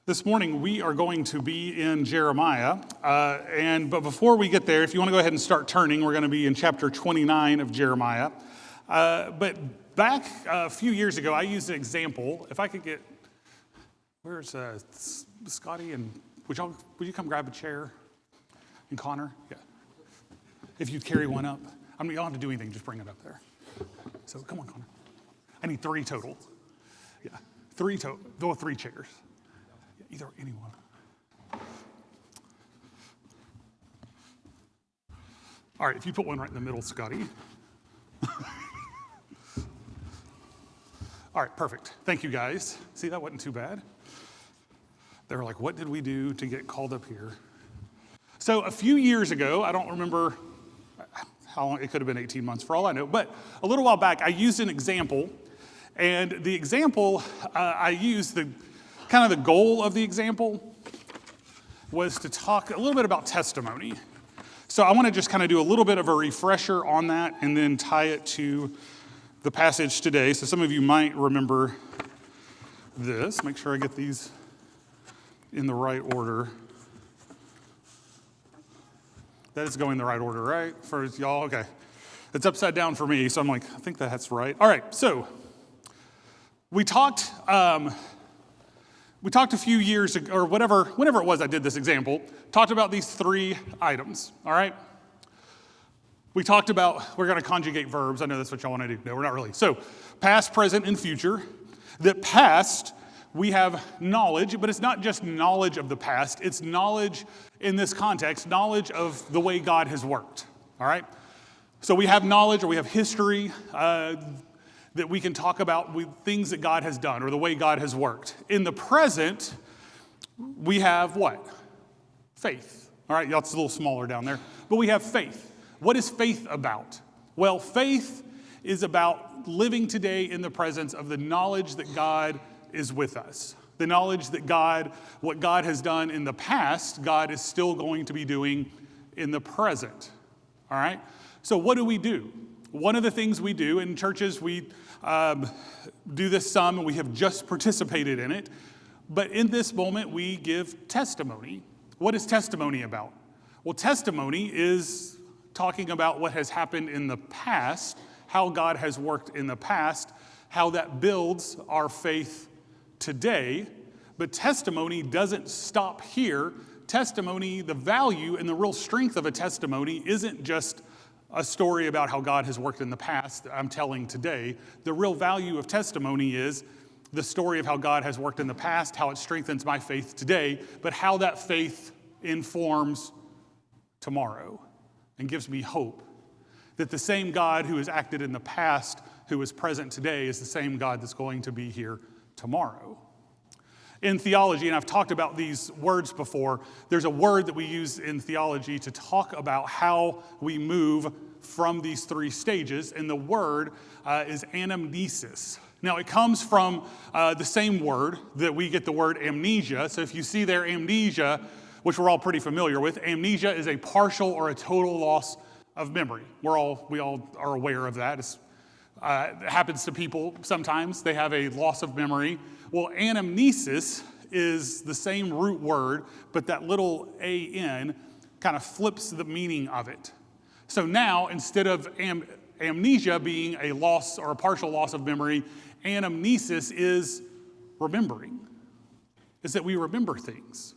This morning we are going to be in Jeremiah, but before we get there, if you want to go ahead and start turning, we're going to be in chapter 29 of Jeremiah. But back a few years ago, I used an example. If I could get, where's Scotty and would you come grab a chair? And Connor, yeah. If you carry one up, I mean, you don't have to do anything; just bring it up there. So come on, Connor. I need 3 total. Yeah, 3 total. Go with 3 chairs. Either anyone. All right, if you put one right in the middle, Scotty. All right, perfect. Thank you, guys. See, that wasn't too bad. They were like, what did we do to get called up here? So a few years ago, I don't remember how long, it could have been 18 months for all I know, but a little while back, I used an example, and the example I used, kind of the goal of the example was to talk a little bit about testimony. So I want to just kind of do a little bit of a refresher on that and then tie it to the passage today. So some of you might remember this. Make sure I get these in the right order. That is going the right order, right? For y'all, okay. It's upside down for me, so I'm like, I think that's right. All right, so we talked a few years ago, or whenever it was I did this example, talked about these 3 items, all right? We talked about, we're going to conjugate verbs. I know that's what y'all want to do. No, we're not really. So past, present, and future. That past, we have knowledge, but it's not just knowledge of the past. It's knowledge in this context, knowledge of the way God has worked, all right? So we have knowledge, or we have history, that we can talk about with things that God has done or the way God has worked. In the present, we have what? Faith. All right, y'all, it's a little smaller down there, but we have faith. What is faith about? Well, faith is about living today in the presence of the knowledge that God is with us. The knowledge that what God has done in the past, God is still going to be doing in the present. All right? So what do? One of the things we do in churches, we do this some, and we have just participated in it. But in this moment, we give testimony. What is testimony about? Well, testimony is talking about what has happened in the past, how God has worked in the past, how that builds our faith today. But testimony doesn't stop here. Testimony, the value and the real strength of a testimony isn't just a story about how God has worked in the past that I'm telling today. The real value of testimony is the story of how God has worked in the past, how it strengthens my faith today, but how that faith informs tomorrow and gives me hope that the same God who has acted in the past, who is present today, is the same God that's going to be here tomorrow. In theology, and I've talked about these words before, there's a word that we use in theology to talk about how we move from these 3 stages, and the word is anamnesis. Now, it comes from the same word that we get the word amnesia. So if you see there amnesia, which we're all pretty familiar with, amnesia is a partial or a total loss of memory. We all are aware of that. It happens to people sometimes. They have a loss of memory. Well, anamnesis is the same root word, but that little an kind of flips the meaning of it. So now, instead of amnesia being a loss or a partial loss of memory, anamnesis is remembering. It's that we remember things.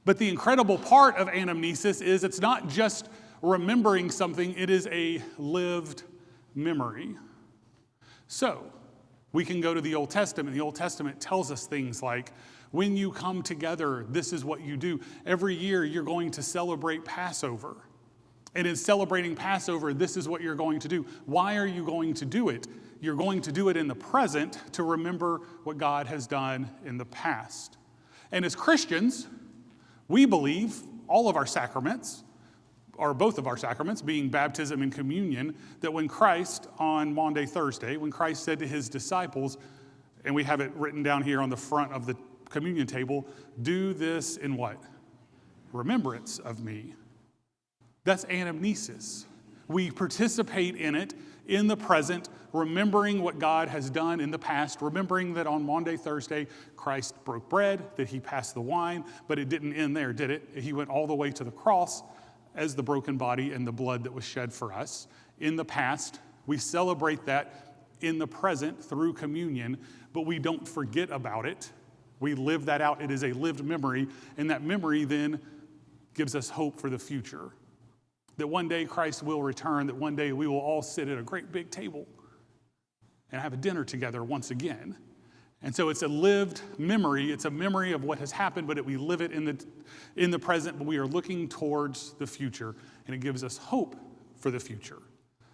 But the incredible part of anamnesis is it's not just remembering something, it is a lived memory. So, we can go to the Old Testament. The Old Testament tells us things like, when you come together, this is what you do. Every year, you're going to celebrate Passover. And in celebrating Passover, this is what you're going to do. Why are you going to do it? You're going to do it in the present to remember what God has done in the past. And as Christians, we believe all of our sacraments, or both of our sacraments, being baptism and communion, that when Christ, on Maundy Thursday, when Christ said to his disciples, and we have it written down here on the front of the communion table, do this in what? Remembrance of me. That's anamnesis. We participate in it in the present, remembering what God has done in the past, remembering that on Maundy, Thursday, Christ broke bread, that he passed the wine, but it didn't end there, did it? He went all the way to the cross as the broken body and the blood that was shed for us. In the past, we celebrate that in the present through communion, but we don't forget about it. We live that out. It is a lived memory, and that memory then gives us hope for the future. That one day Christ will return, that one day we will all sit at a great big table and have a dinner together once again. And so it's a lived memory. It's a memory of what has happened, but we live it in the present, but we are looking towards the future, and it gives us hope for the future.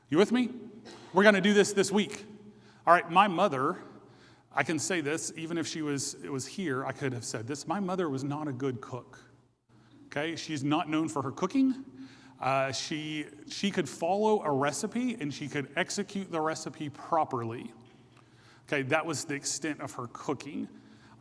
You with me? We're going to do this week. All right, my mother, I can say this, even if it was here, I could have said this. My mother was not a good cook. Okay, she's not known for her cooking. She could follow a recipe and she could execute the recipe properly. Okay, that was the extent of her cooking.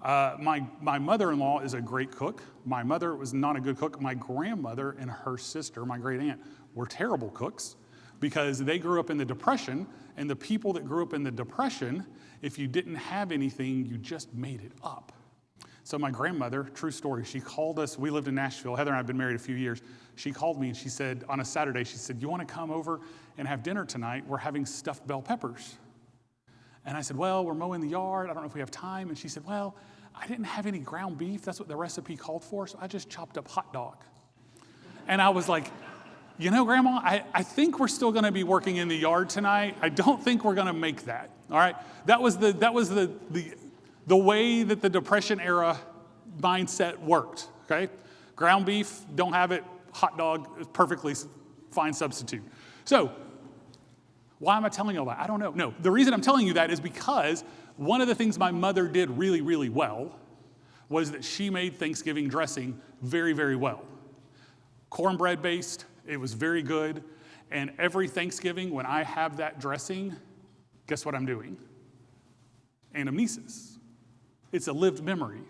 My mother-in-law is a great cook. My mother was not a good cook. My grandmother and her sister, my great aunt, were terrible cooks because they grew up in the Depression, and the people that grew up in the Depression, if you didn't have anything, you just made it up. So my grandmother, true story, she called us. We lived in Nashville. Heather and I have been married a few years. She called me and she said, on a Saturday, she said, "You want to come over and have dinner tonight? We're having stuffed bell peppers." And I said, "Well, we're mowing the yard. I don't know if we have time." And she said, "Well, I didn't have any ground beef. That's what the recipe called for, so I just chopped up hot dog." And I was like, "You know, Grandma, I think we're still going to be working in the yard tonight. I don't think we're going to make that." All right? That was the way that the Depression era mindset worked, okay? Ground beef, don't have it. Hot dog is perfectly fine substitute. So, why am I telling you all that? I don't know. No, the reason I'm telling you that is because one of the things my mother did really, really well was that she made Thanksgiving dressing very, very well. Cornbread based, it was very good. And every Thanksgiving when I have that dressing, guess what I'm doing? Anamnesis. It's a lived memory.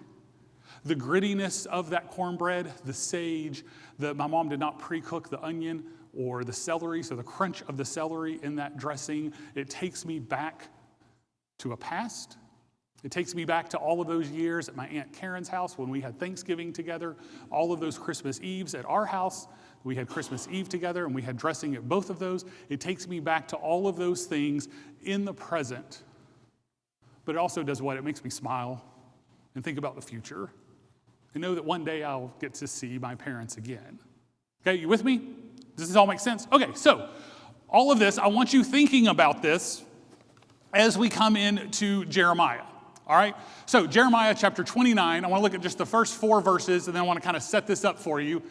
The grittiness of that cornbread, the sage, my mom did not pre-cook the onion or the celery, so the crunch of the celery in that dressing, it takes me back to a past. It takes me back to all of those years at my Aunt Karen's house when we had Thanksgiving together, all of those Christmas Eves at our house. We had Christmas Eve together and we had dressing at both of those. It takes me back to all of those things in the present. But it also does what? It makes me smile and think about the future. And know that one day I'll get to see my parents again. Okay, you with me? Does this all make sense? Okay, so all of this, I want you thinking about this as we come into Jeremiah. All right? So Jeremiah chapter 29, I want to look at just the first 4 verses, and then I want to kind of set this up for you.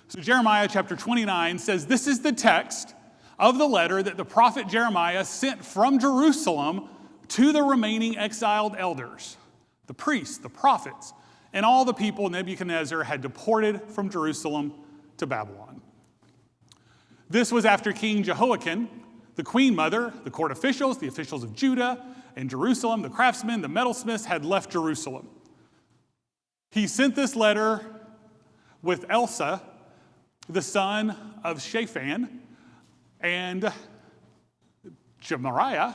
So Jeremiah chapter 29 says, "This is the text of the letter that the prophet Jeremiah sent from Jerusalem to the remaining exiled elders, the priests, the prophets, and all the people Nebuchadnezzar had deported from Jerusalem to Babylon. This was after King Jehoiakim, the queen mother, the court officials, the officials of Judah and Jerusalem, the craftsmen, the metalsmiths had left Jerusalem. He sent this letter with Elasah, the son of Shaphan, and Gemariah,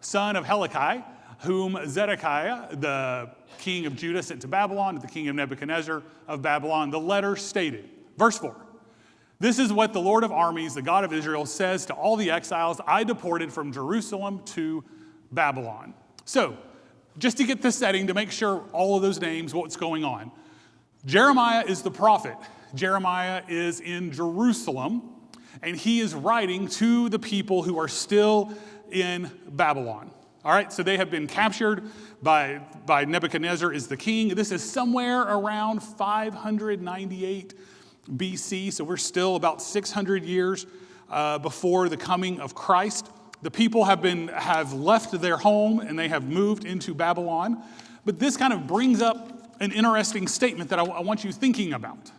son of Hilkiah, whom Zedekiah, the king of Judah, sent to Babylon, to the king of Nebuchadnezzar of Babylon. The letter stated, verse 4, "This is what the Lord of Armies, the God of Israel, says to all the exiles I deported from Jerusalem to Babylon." So, just to get the setting, to make sure all of those names, what's going on. Jeremiah is the prophet. Jeremiah is in Jerusalem, and he is writing to the people who are still in Babylon. All right, so they have been captured by Nebuchadnezzar is the king. This is somewhere around 598 BC, so we're still about 600 years before the coming of Christ. The people have left their home and they have moved into Babylon. But this kind of brings up an interesting statement that I want you thinking about.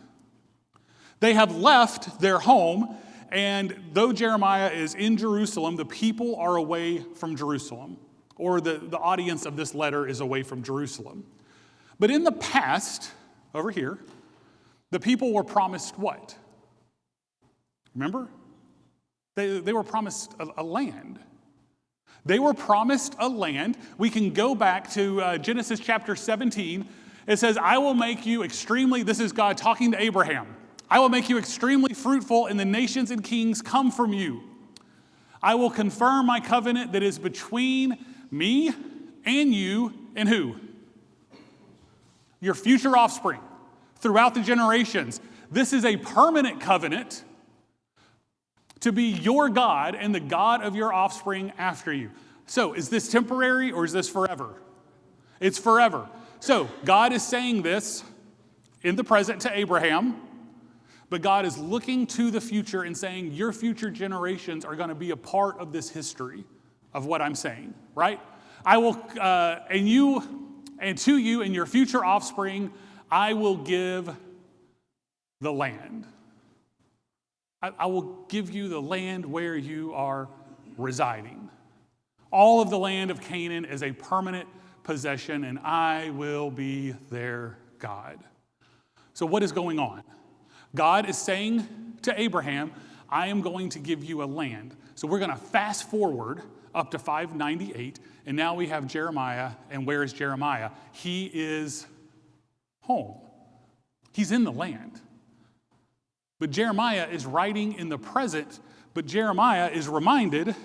They have left their home, and though Jeremiah is in Jerusalem, the people are away from Jerusalem. Or the audience of this letter is away from Jerusalem. But in the past, over here, the people were promised what? Remember? They were promised a land. They were promised a land. We can go back to Genesis chapter 17. It says, I will make you extremely, this is God talking to Abraham. I will make you extremely fruitful, and the nations and kings come from you. I will confirm my covenant that is between me and you and who? Your future offspring throughout the generations. This is a permanent covenant to be your God and the God of your offspring after you. So is this temporary or is this forever? It's forever. So God is saying this in the present to Abraham, but God is looking to the future and saying your future generations are going to be a part of this history of what I'm saying, right? I will, and to you and your future offspring, I will give the land. I will give you the land where you are residing. All of the land of Canaan is a permanent possession, and I will be their God. So what is going on? God is saying to Abraham, I am going to give you a land. So we're going to fast forward up to 598, and now we have Jeremiah, and where is Jeremiah? He is home. He's in the land. But Jeremiah is writing in the present, but Jeremiah is reminded,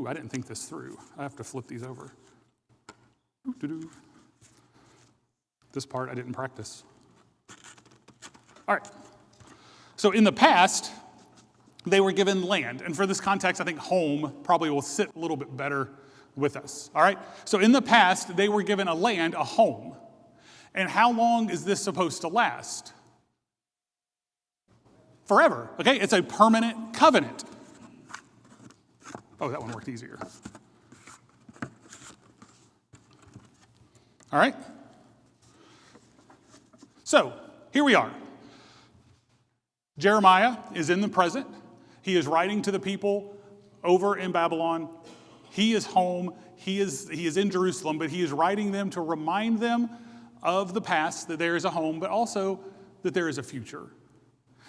I didn't think this through. I have to flip these over. This part I didn't practice. All right. So in the past, they were given land. And for this context, I think home probably will sit a little bit better with us. All right. So in the past, they were given a land, a home. And how long is this supposed to last? Forever. Okay. It's a permanent covenant. Oh, that one worked easier. All right. So here we are. Jeremiah is in the present. He is writing to the people over in Babylon. He is home. He is in Jerusalem, but he is writing them to remind them of the past, that there is a home, but also that there is a future.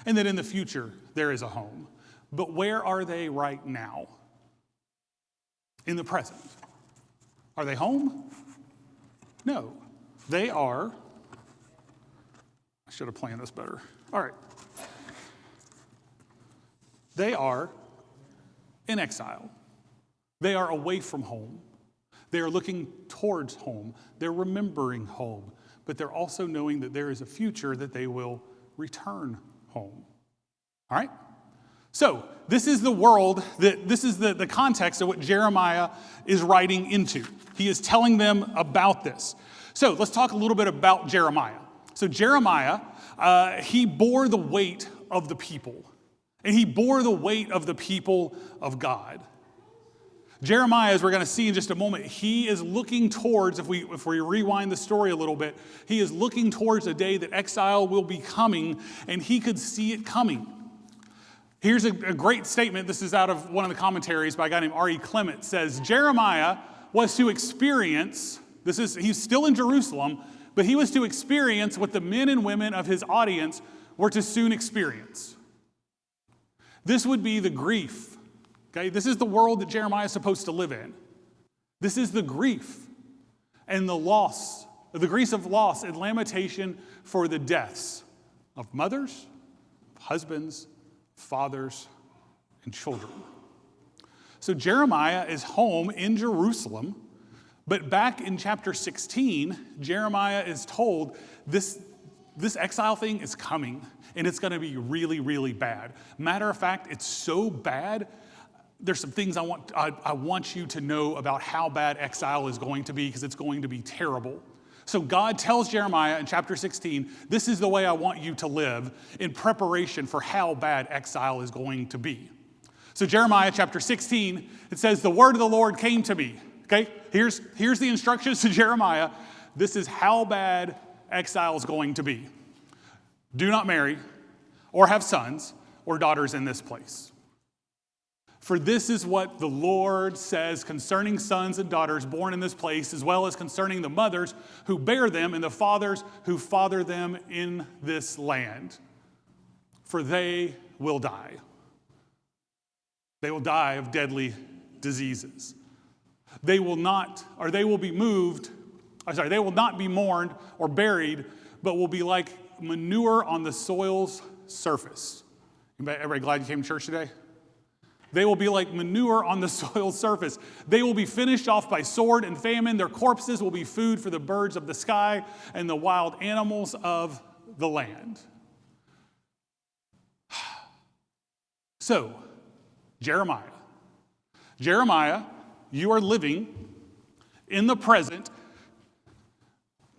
And that in the future, there is a home. But where are they right now? In the present. Are they home? No. They are, I should have planned this better. All right. They are in exile. They are away from home. They are looking towards home. They're remembering home. But they're also knowing that there is a future that they will return home. All right? So, this is the world, this is the context of what Jeremiah is writing into. He is telling them about this. So, let's talk a little bit about Jeremiah. So, Jeremiah, he bore the weight of the people. And he bore the weight of the people of God. Jeremiah, as we're going to see in just a moment, he is looking towards, if we rewind the story a little bit, he is looking towards a day that exile will be coming, and he could see it coming. Here's a great statement. This is out of one of the commentaries by a guy named R.E. Clement. It says, Jeremiah was to experience, he's still in Jerusalem, but he was to experience what the men and women of his audience were to soon experience. This would be the grief. Okay, this is the world that Jeremiah is supposed to live in. This is the grief and the loss, the grief of loss and lamentation for the deaths of mothers, husbands, fathers, and children. So Jeremiah is home in Jerusalem, but back in chapter 16, Jeremiah is told this exile thing is coming, and it's going to be really, really bad. Matter of fact, it's so bad, there's some things I want you to know about how bad exile is going to be, because it's going to be terrible. So God tells Jeremiah in chapter 16, this is the way I want you to live in preparation for how bad exile is going to be. So Jeremiah chapter 16, it says, the word of the Lord came to me. Okay, here's the instructions to Jeremiah. This is how bad exile is going to be. Do not marry or have sons or daughters in this place. For this is what the Lord says concerning sons and daughters born in this place, as well as concerning the mothers who bear them and the fathers who father them in this land. For they will die. They will die of deadly diseases. They will not be mourned or buried, but will be like manure on the soil's surface. Everybody glad you came to church today? They will be like manure on the soil's surface. They will be finished off by sword and famine. Their corpses will be food for the birds of the sky and the wild animals of the land. So, Jeremiah, you are living in the present,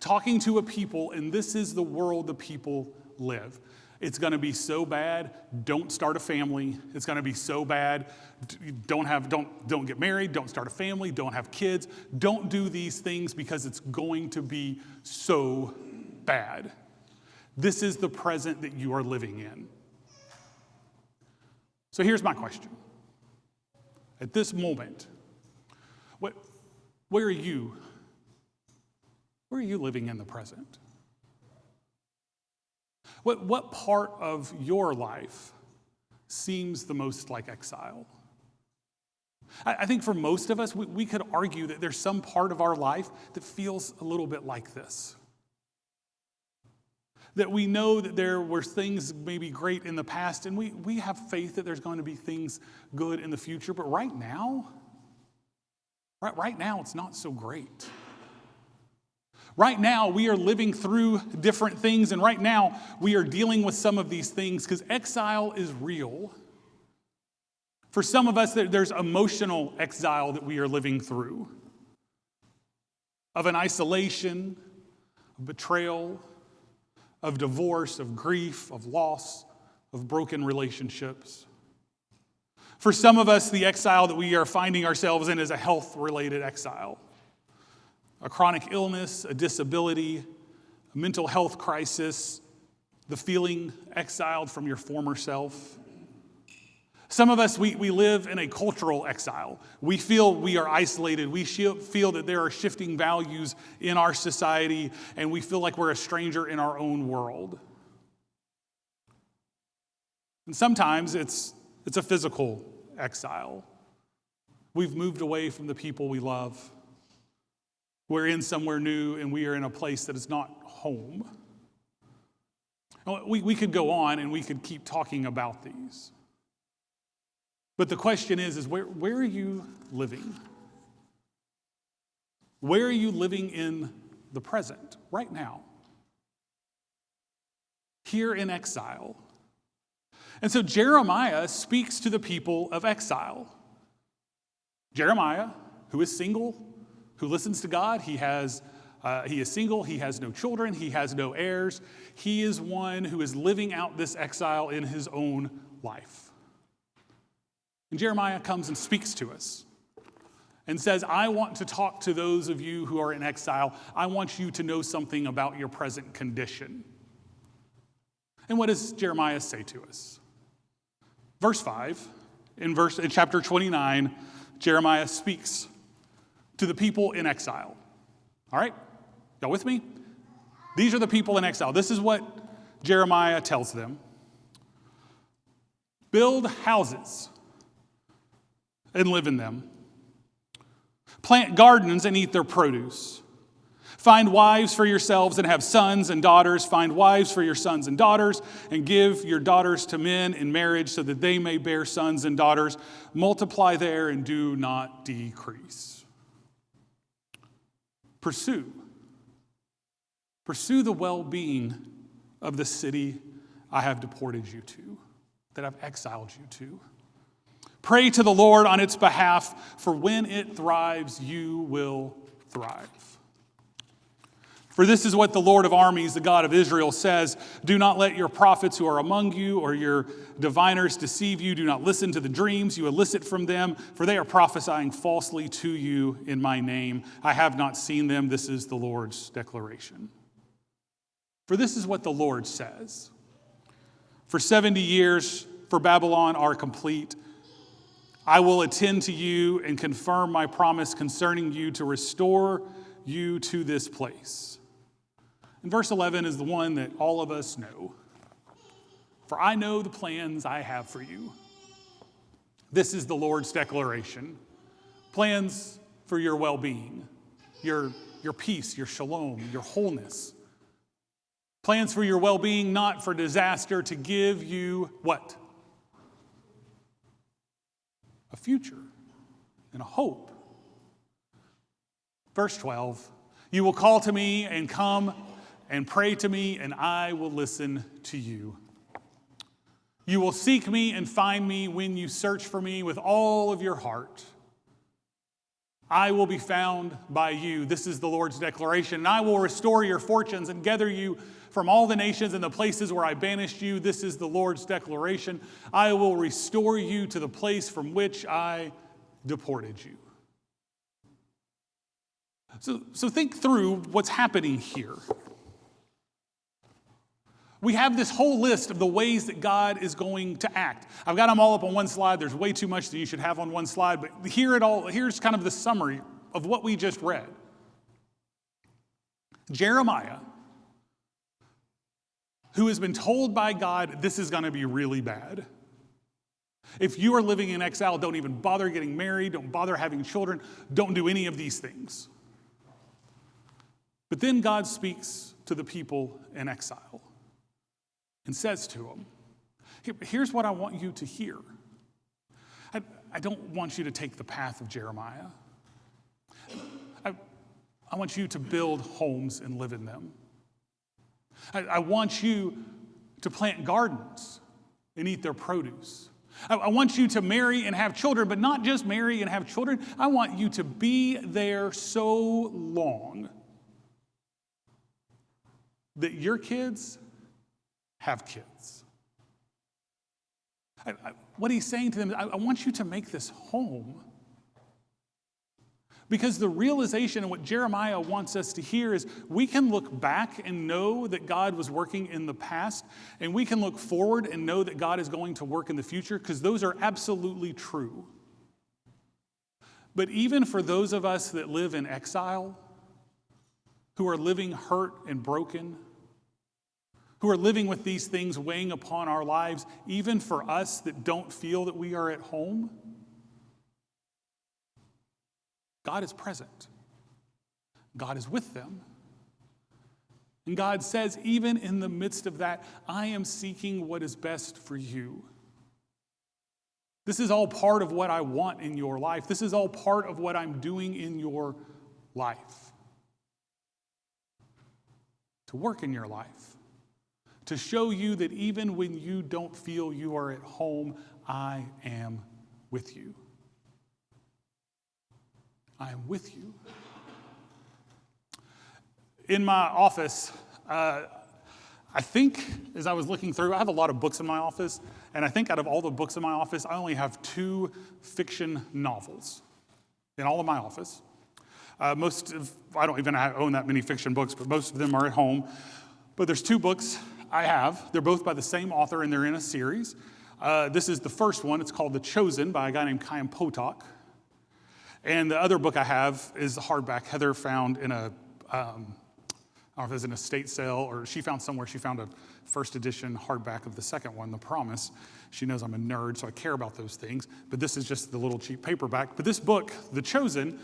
talking to a people, and this is the world the people live. It's going to be so bad, don't start a family. It's going to be so bad, don't get married, don't start a family, don't have kids. Don't do these things because it's going to be so bad. This is the present that you are living in. So here's my question. At this moment, where are you living in the present? What part of your life seems the most like exile? I think for most of us, we could argue that there's some part of our life that feels a little bit like this. That we know that there were things maybe great in the past, and we have faith that there's going to be things good in the future, but right now it's not so great. Right now, we are living through different things, and right now, we are dealing with some of these things because exile is real. For some of us, there's emotional exile that we are living through, of an isolation, of betrayal, of divorce, of grief, of loss, of broken relationships. For some of us, the exile that we are finding ourselves in is a health-related exile. A chronic illness, a disability, a mental health crisis, the feeling exiled from your former self. Some of us, we live in a cultural exile. We feel we are isolated. We feel that there are shifting values in our society, and we feel like we're a stranger in our own world. And sometimes it's a physical exile. We've moved away from the people we love. We're in somewhere new, and we are in a place that is not home. We could go on, and we could keep talking about these. But the question is where are you living? Where are you living in the present, right now? Here in exile. And so Jeremiah speaks to the people of exile. Jeremiah, who is single, who listens to God, he is single, he has no children, he has no heirs. He is one who is living out this exile in his own life. And Jeremiah comes and speaks to us and says, I want to talk to those of you who are in exile. I want you to know something about your present condition. And what does Jeremiah say to us? Verse 5, in chapter 29, Jeremiah speaks to the people in exile. All right? Y'all with me? These are the people in exile. This is what Jeremiah tells them. Build houses and live in them. Plant gardens and eat their produce. Find wives for yourselves and have sons and daughters. Find wives for your sons and daughters and give your daughters to men in marriage so that they may bear sons and daughters. Multiply there and do not decrease. Pursue the well-being of the city I have deported you to, that I've exiled you to. Pray to the Lord on its behalf, for when it thrives, you will thrive. For this is what the Lord of Armies, the God of Israel, says, do not let your prophets who are among you or your diviners deceive you. Do not listen to the dreams you elicit from them, for they are prophesying falsely to you in my name. I have not seen them. This is the Lord's declaration. For this is what the Lord says. For 70 years, for Babylon are complete. I will attend to you and confirm my promise concerning you to restore you to this place. And verse 11 is the one that all of us know. For I know the plans I have for you, This is the Lord's declaration. Plans for your well-being, your peace, your shalom, your wholeness. Plans for your well-being, not for disaster, to give you what? A future and a hope. Verse 12, you will call to me and come and pray to me, and I will listen to you. You will seek me and find me when you search for me with all of your heart. I will be found by you. This is the Lord's declaration. And I will restore your fortunes and gather you from all the nations and the places where I banished you. This is the Lord's declaration. I will restore you to the place from which I deported you. So think through what's happening here. We have this whole list of the ways that God is going to act. I've got them all up on one slide. There's way too much that you should have on one slide, but here's kind of the summary of what we just read. Jeremiah, who has been told by God, this is going to be really bad. If you are living in exile, don't even bother getting married, don't bother having children, don't do any of these things. But then God speaks to the people in exile and says to them, here's what I want you to hear. I don't want you to take the path of Jeremiah. I want you to build homes and live in them. I want you to plant gardens and eat their produce. I want you to marry and have children, but not just marry and have children. I want you to be there so long that your kids have kids. What he's saying to them, I want you to make this home. Because the realization and what Jeremiah wants us to hear is we can look back and know that God was working in the past, and we can look forward and know that God is going to work in the future, because those are absolutely true. But even for those of us that live in exile, who are living hurt and broken, who are living with these things weighing upon our lives, even for us that don't feel that we are at home, God is present. God is with them. And God says, even in the midst of that, I am seeking what is best for you. This is all part of what I want in your life. This is all part of what I'm doing in your life. To work in your life. To show you that even when you don't feel you are at home, I am with you. I am with you. In my office, I think as I was looking through, I have a lot of books in my office, and I think out of all the books in my office, I only have 2 fiction novels in all of my office. I don't even own that many fiction books, but most of them are at home. But there's 2 books I have. They're both by the same author, and they're in a series. This is the first one. It's called The Chosen by a guy named Chaim Potok. And the other book I have is a hardback. Heather found in I don't know if it was an estate sale, or she found a first edition hardback of the second one, The Promise. She knows I'm a nerd, so I care about those things. But this is just the little cheap paperback. But this book, The Chosen,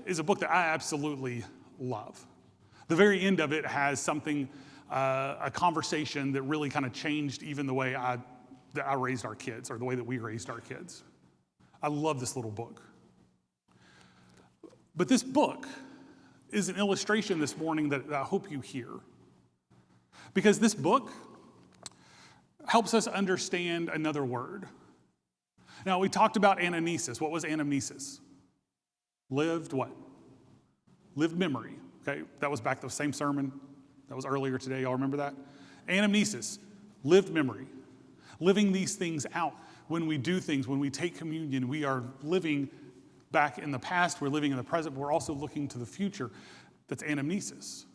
is a book that I absolutely love. The very end of it has something, a conversation that really kind of changed even the way that I raised our kids, or the way that we raised our kids. I love this little book. But this book is an illustration this morning that I hope you hear. Because this book helps us understand another word. Now, we talked about anamnesis. What was anamnesis? Lived what? Lived memory. Okay, that was back the same sermon. That was earlier today. Y'all remember that? Anamnesis, lived memory. Living these things out. When we do things, when we take communion, we are living back in the past, we're living in the present, but we're also looking to the future. That's anamnesis.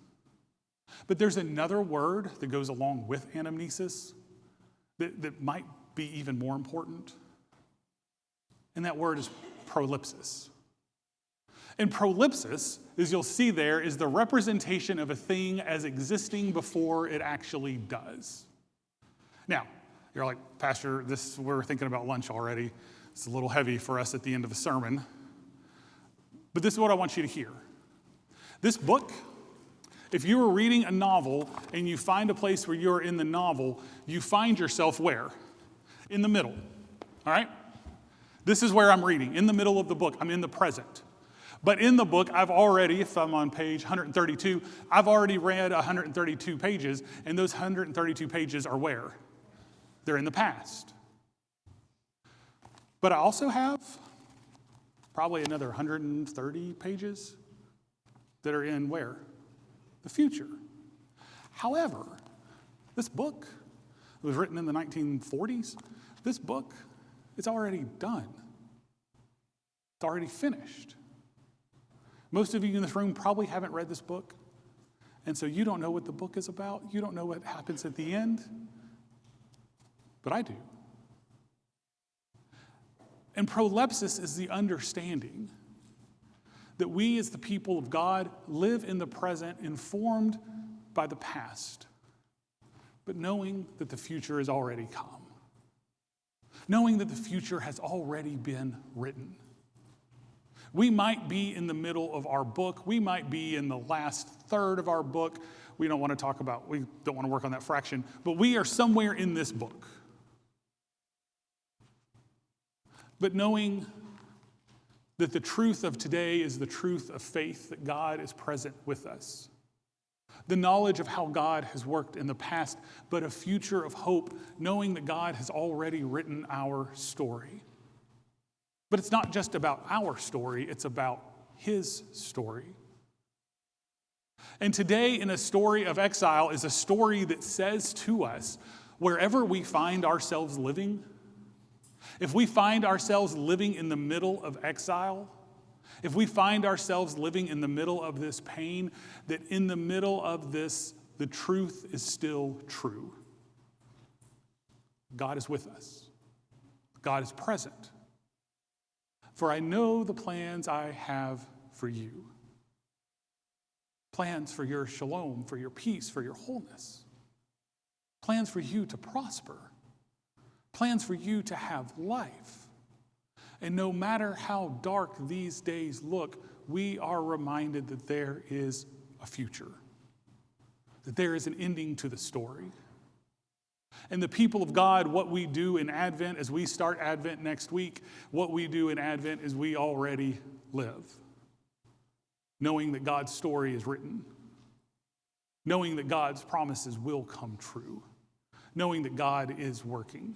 But there's another word that goes along with anamnesis that might be even more important. And that word is prolepsis. And prolepsis, as you'll see there, is the representation of a thing as existing before it actually does. Now, You're like, Pastor, we're thinking about lunch already. It's a little heavy for us at the end of a sermon. But this is what I want you to hear. This book, if you were reading a novel and you find a place where you're in the novel, you find yourself where? In the middle, all right? This is where I'm reading, in the middle of the book. I'm in the present. But in the book, I've already, if I'm on page 132, I've already read 132 pages, and those 132 pages are where? They're in the past. But I also have probably another 130 pages that are in where? The future. However, this book was written in the 1940s. This book, it's already done. It's already finished. Most of you in this room probably haven't read this book, and so you don't know what the book is about. You don't know what happens at the end, but I do. And prolepsis is the understanding that we as the people of God live in the present informed by the past, but knowing that the future is already come. Knowing that the future has already been written. We might be in the middle of our book. We might be in the last third of our book. We don't want to work on that fraction, but we are somewhere in this book. But knowing that the truth of today is the truth of faith, that God is present with us. The knowledge of how God has worked in the past, but a future of hope, knowing that God has already written our story. But it's not just about our story, it's about his story. And today, in a story of exile, is a story that says to us, wherever we find ourselves living, if we find ourselves living in the middle of exile, if we find ourselves living in the middle of this pain, that in the middle of this, the truth is still true. God is with us. God is present. For I know the plans I have for you. Plans for your shalom, for your peace, for your wholeness. Plans for you to prosper. Plans for you to have life. And no matter how dark these days look, we are reminded that there is a future, that there is an ending to the story. And the people of God, what we do in Advent, as we start Advent next week, what we do in Advent is we already live, knowing that God's story is written, knowing that God's promises will come true, knowing that God is working.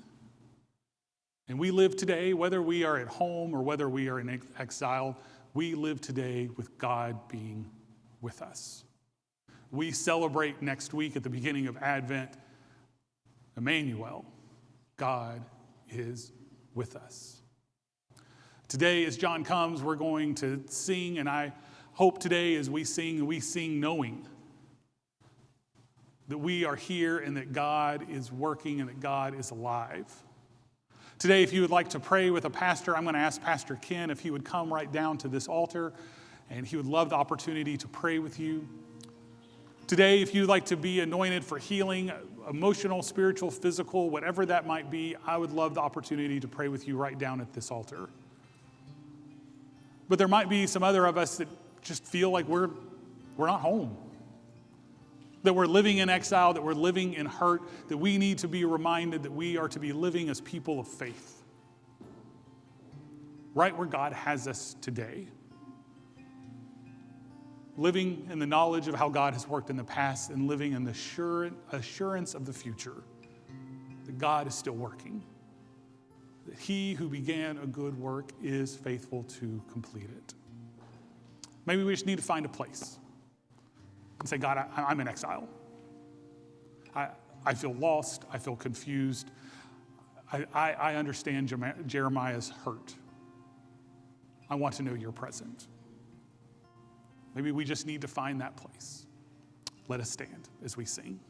And we live today, whether we are at home or whether we are in exile, we live today with God being with us. We celebrate next week at the beginning of Advent, Emmanuel, God is with us. Today, as John comes, we're going to sing, and I hope today as we sing knowing that we are here and that God is working and that God is alive. Today, if you would like to pray with a pastor, I'm going to ask Pastor Ken if he would come right down to this altar, and he would love the opportunity to pray with you. Today, if you'd like to be anointed for healing, emotional, spiritual, physical, whatever that might be, I would love the opportunity to pray with you right down at this altar. But there might be some other of us that just feel like we're not home, that we're living in exile, that we're living in hurt, that we need to be reminded that we are to be living as people of faith, right where God has us today. Living in the knowledge of how God has worked in the past and living in the assurance of the future, that God is still working, that he who began a good work is faithful to complete it. Maybe we just need to find a place and say, God, I'm in exile. I feel lost. I feel confused. I understand Jeremiah's hurt. I want to know you're present. Maybe we just need to find that place. Let us stand as we sing.